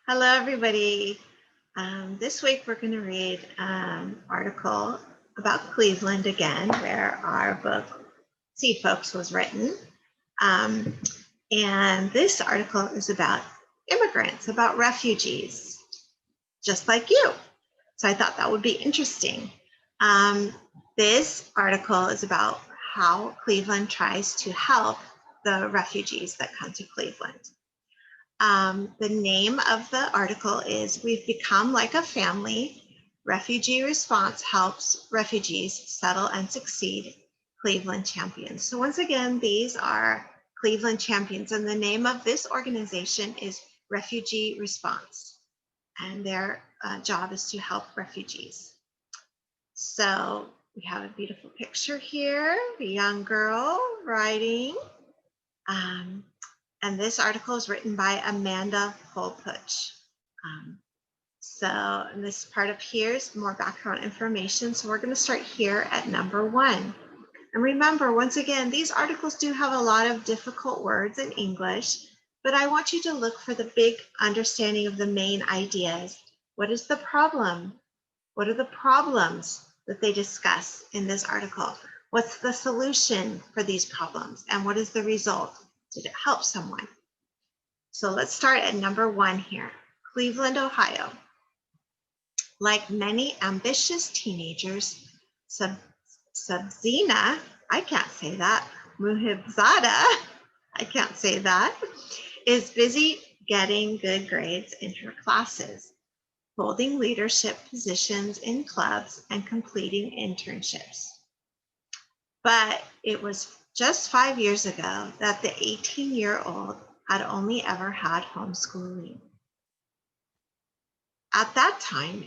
Hello, everybody. This week we're going to read an article about Cleveland again, where our book Seed Folks was written. And this article is about immigrants, about refugees, just like you. So I thought that would be interesting. This article is about how Cleveland tries to help the refugees that come to Cleveland. The name of the article is We've Become Like a Family. Refugee Response Helps Refugees Settle and Succeed, Cleveland Champions. So once again, these are Cleveland Champions, and the name of this organization is Refugee Response, and their job is to help refugees. So we have a beautiful picture here, the young girl riding. And this article is written by Amanda Holpuch. So this part up here is more background information. So we're going to start here at number 1. And remember, once again, these articles do have a lot of difficult words in English, but I want you to look for the big understanding of the main ideas. What is the problem? What are the problems that they discuss in this article? What's the solution for these problems? And what is the result? Did it help someone? So let's start at number 1 here. Cleveland, Ohio. Like many ambitious teenagers, Sabzina, I can't say that, Muhibzada, I can't say that, is busy getting good grades in her classes, holding leadership positions in clubs, and completing internships. But it was just 5 years ago that the 18-year-old had only ever had homeschooling. At that time,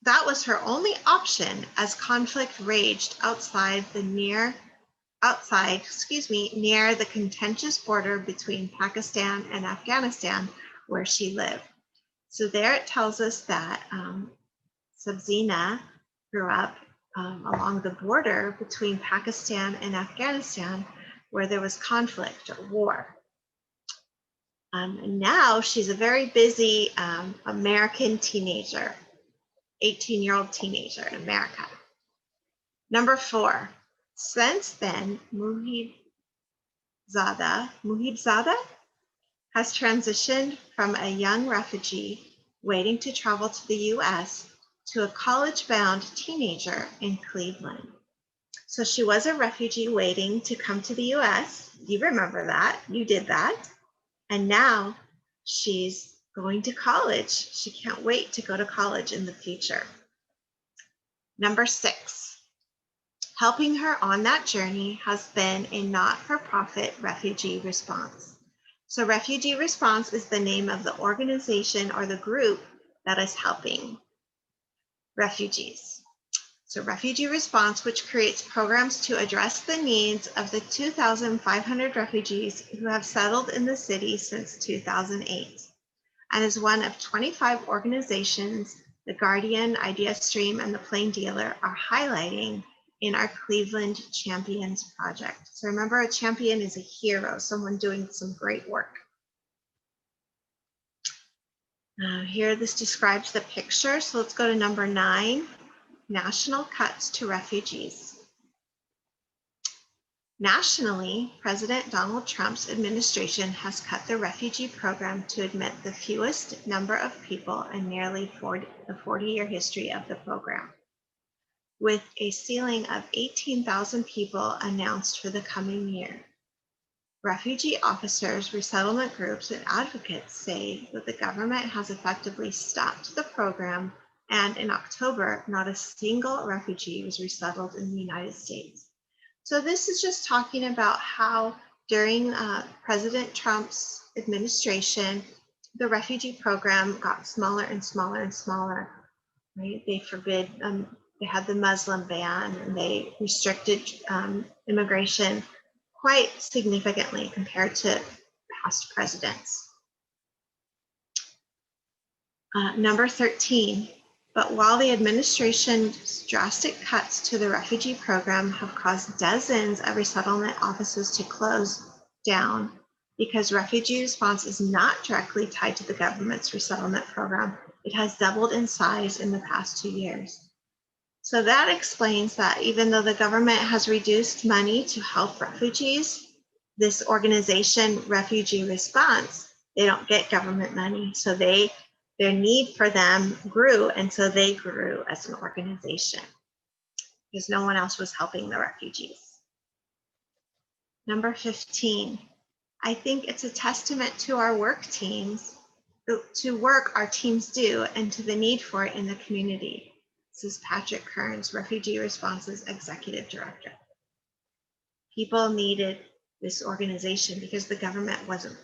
that was her only option as conflict raged near the contentious border between Pakistan and Afghanistan, where she lived. So there it tells us that Sabzina grew up along the border between Pakistan and Afghanistan, where there was conflict or war. And now she's a very busy American teenager, 18-year-old teenager in America. Number 4, since then, Muhibzada has transitioned from a young refugee waiting to travel to the US to a college-bound teenager in Cleveland. So she was a refugee waiting to come to the US. You remember that, you did that. And now she's going to college. She can't wait to go to college in the future. Number 6, helping her on that journey has been a not-for-profit refugee response. So Refugee Response is the name of the organization or the group that is helping refugees. So Refugee Response, which creates programs to address the needs of the 2,500 refugees who have settled in the city since 2008, and is one of 25 organizations The Guardian, IdeaStream, and The Plain Dealer are highlighting in our Cleveland Champions project. So remember, a champion is a hero, someone doing some great work. Here, this describes the picture. So let's go to number 9. National cuts to refugees. Nationally, President Donald Trump's administration has cut the refugee program to admit the fewest number of people in nearly the 40-year history of the program, with a ceiling of 18,000 people announced for the coming year. Refugee officers, resettlement groups, and advocates say that the government has effectively stopped the program, and in October, not a single refugee was resettled in the United States. So this is just talking about how during President Trump's administration, the refugee program got smaller and smaller and smaller, right? They forbid, they had the Muslim ban, and they restricted immigration quite significantly compared to past presidents. Number 13. But while the administration's drastic cuts to the refugee program have caused dozens of resettlement offices to close down, because refugee response is not directly tied to the government's resettlement program. It has doubled in size in the past 2 years. So that explains that even though the government has reduced money to help refugees, this organization, Refugee Response, they don't get government money. So their need for them grew, and so they grew as an organization because no one else was helping the refugees. Number 15, I think it's a testament to our work teams, to work our teams do, and to the need for it in the community. This is Patrick Kearns, Refugee Response's Executive Director. People needed this organization because the government wasn't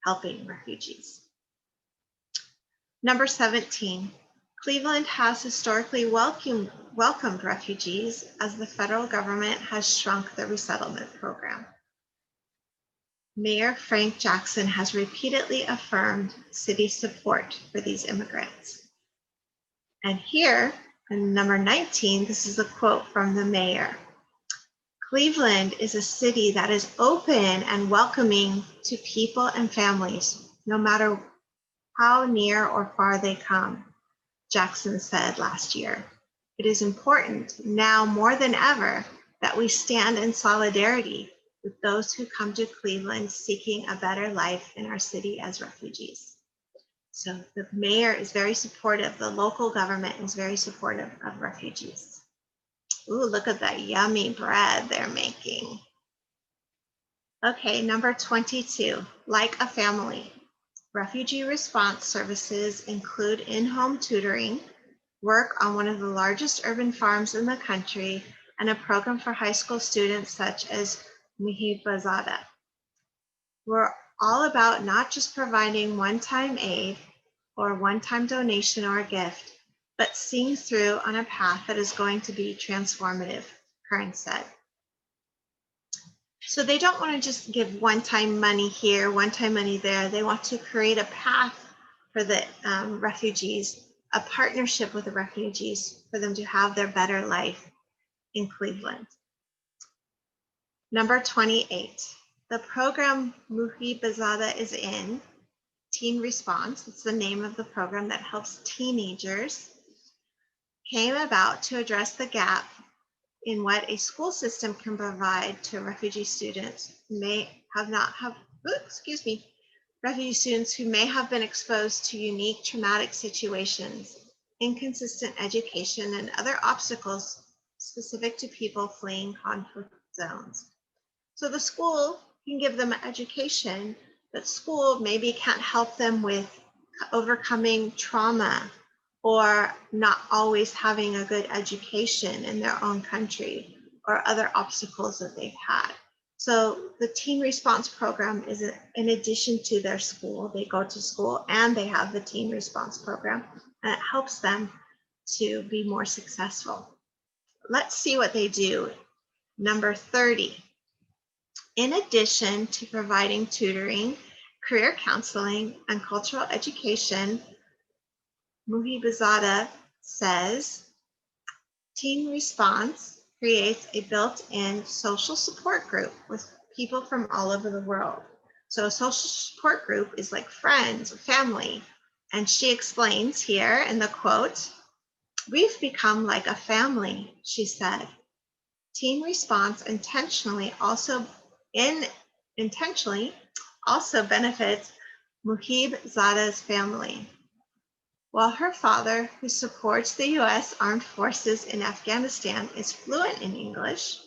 helping refugees. Number 17, Cleveland has historically welcomed refugees as the federal government has shrunk the resettlement program. Mayor Frank Jackson has repeatedly affirmed city support for these immigrants. And here, in number 19, this is a quote from the mayor. Cleveland is a city that is open and welcoming to people and families, no matter how near or far they come, Jackson said last year. It is important now more than ever that we stand in solidarity with those who come to Cleveland seeking a better life in our city as refugees. So the mayor is very supportive. The local government is very supportive of refugees. Ooh, look at that yummy bread they're making. Okay, number 22, like a family. Refugee response services include in-home tutoring, work on one of the largest urban farms in the country, and a program for high school students such as Muhibazada. We're all about not just providing one-time aid or one-time donation or a gift, but seeing through on a path that is going to be transformative, Kearns said. So they don't want to just give one-time money here, one-time money there. They want to create a path for the refugees, a partnership with the refugees for them to have their better life in Cleveland. Number 28, the program Muhibazada is in, Teen Response, it's the name of the program that helps teenagers, came about to address the gap in what a school system can provide to refugee students who refugee students who may have been exposed to unique traumatic situations, inconsistent education, and other obstacles specific to people fleeing conflict zones. So the school can give them education, but school maybe can't help them with overcoming trauma or not always having a good education in their own country or other obstacles that they've had. So the Teen Response Program is in addition to their school. They go to school and they have the Teen Response Program, and it helps them to be more successful. Let's see what they do. Number 30. In addition to providing tutoring, career counseling, and cultural education, Muhibazada says, Teen Response creates a built-in social support group with people from all over the world. So a social support group is like friends or family. And she explains here in the quote, "We've become like a family," she said. Teen Response intentionally also benefits Muhibazada's family. While her father, who supports the U.S. Armed Forces in Afghanistan, is fluent in English,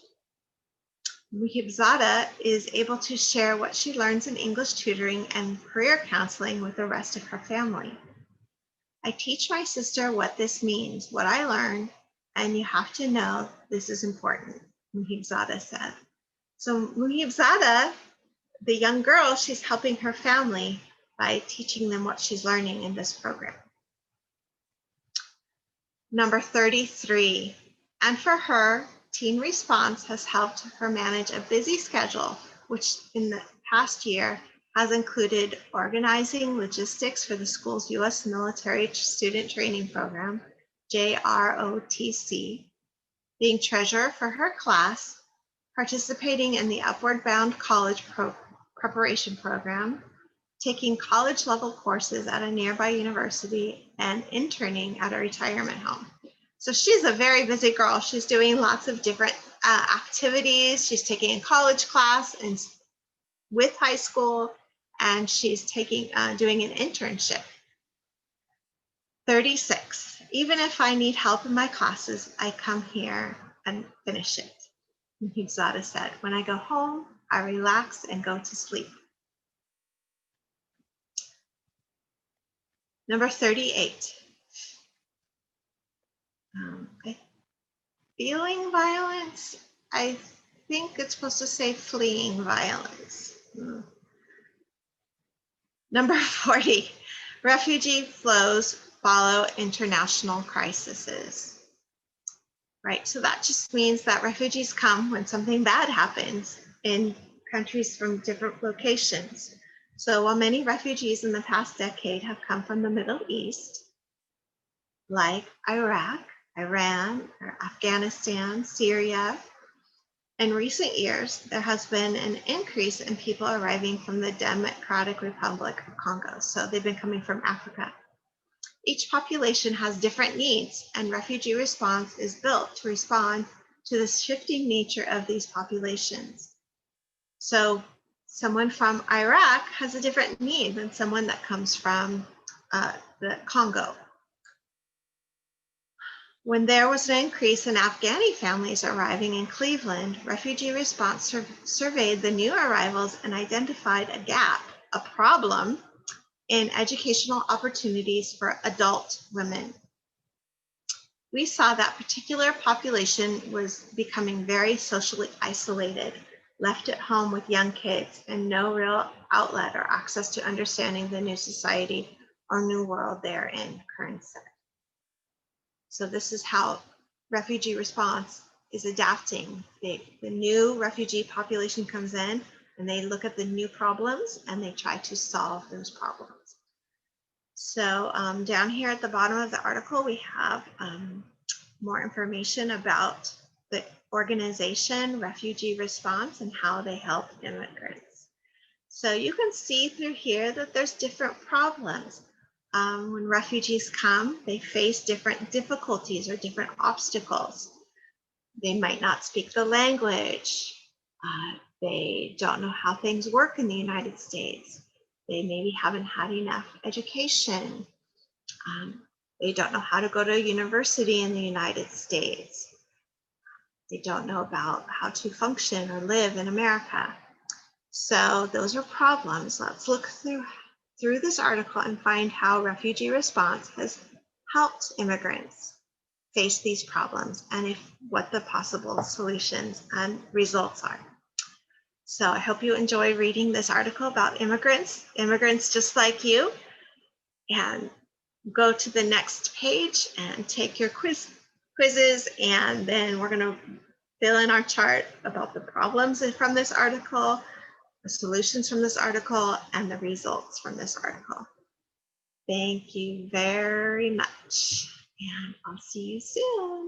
Muhibazada is able to share what she learns in English tutoring and career counseling with the rest of her family. I teach my sister what this means, what I learn, and you have to know this is important, Muhibazada said. So Muhibazada, the young girl, she's helping her family by teaching them what she's learning in this program. Number 33, and for her, Teen Response has helped her manage a busy schedule, which in the past year has included organizing logistics for the school's U.S. Military Student Training Program, JROTC, being treasurer for her class, participating in the Upward Bound College preparation program, taking college level courses at a nearby university, and interning at a retirement home. So she's a very busy girl. She's doing lots of different activities. She's taking a college class and with high school, and she's taking doing an internship. 36. Even if I need help in my classes, I come here and finish it. Zada said, when I go home, I relax and go to sleep. Number 38. Feeling violence. I think it's supposed to say fleeing violence. Number 40. Refugee flows follow international crises. Right, so that just means that refugees come when something bad happens in countries from different locations. So while many refugees in the past decade have come from the Middle East, like Iraq, Iran, or Afghanistan, Syria, in recent years, there has been an increase in people arriving from the Democratic Republic of Congo. So they've been coming from Africa. Each population has different needs, and refugee response is built to respond to the shifting nature of these populations. So someone from Iraq has a different need than someone that comes from the Congo. When there was an increase in Afghani families arriving in Cleveland, refugee response surveyed the new arrivals and identified a gap, a problem, in educational opportunities for adult women. We saw that particular population was becoming very socially isolated, left at home with young kids and no real outlet or access to understanding the new society or new world they're in, Kern said. So this is how refugee response is adapting. The new refugee population comes in and they look at the new problems and they try to solve those problems. So down here at the bottom of the article, we have more information about the organization Refugee Response and how they help immigrants. So you can see through here that there's different problems. When refugees come, they face different difficulties or different obstacles. They might not speak the language. They don't know how things work in the United States. They maybe haven't had enough education. They don't know how to go to a university in the United States. They don't know about how to function or live in America. So those are problems. Let's look through this article and find how Refugee Response has helped immigrants face these problems and what the possible solutions and results are. So I hope you enjoy reading this article about immigrants just like you, and go to the next page and take your quizzes, and then we're going to fill in our chart about the problems from this article, the solutions from this article, and the results from this article. Thank you very much, and I'll see you soon.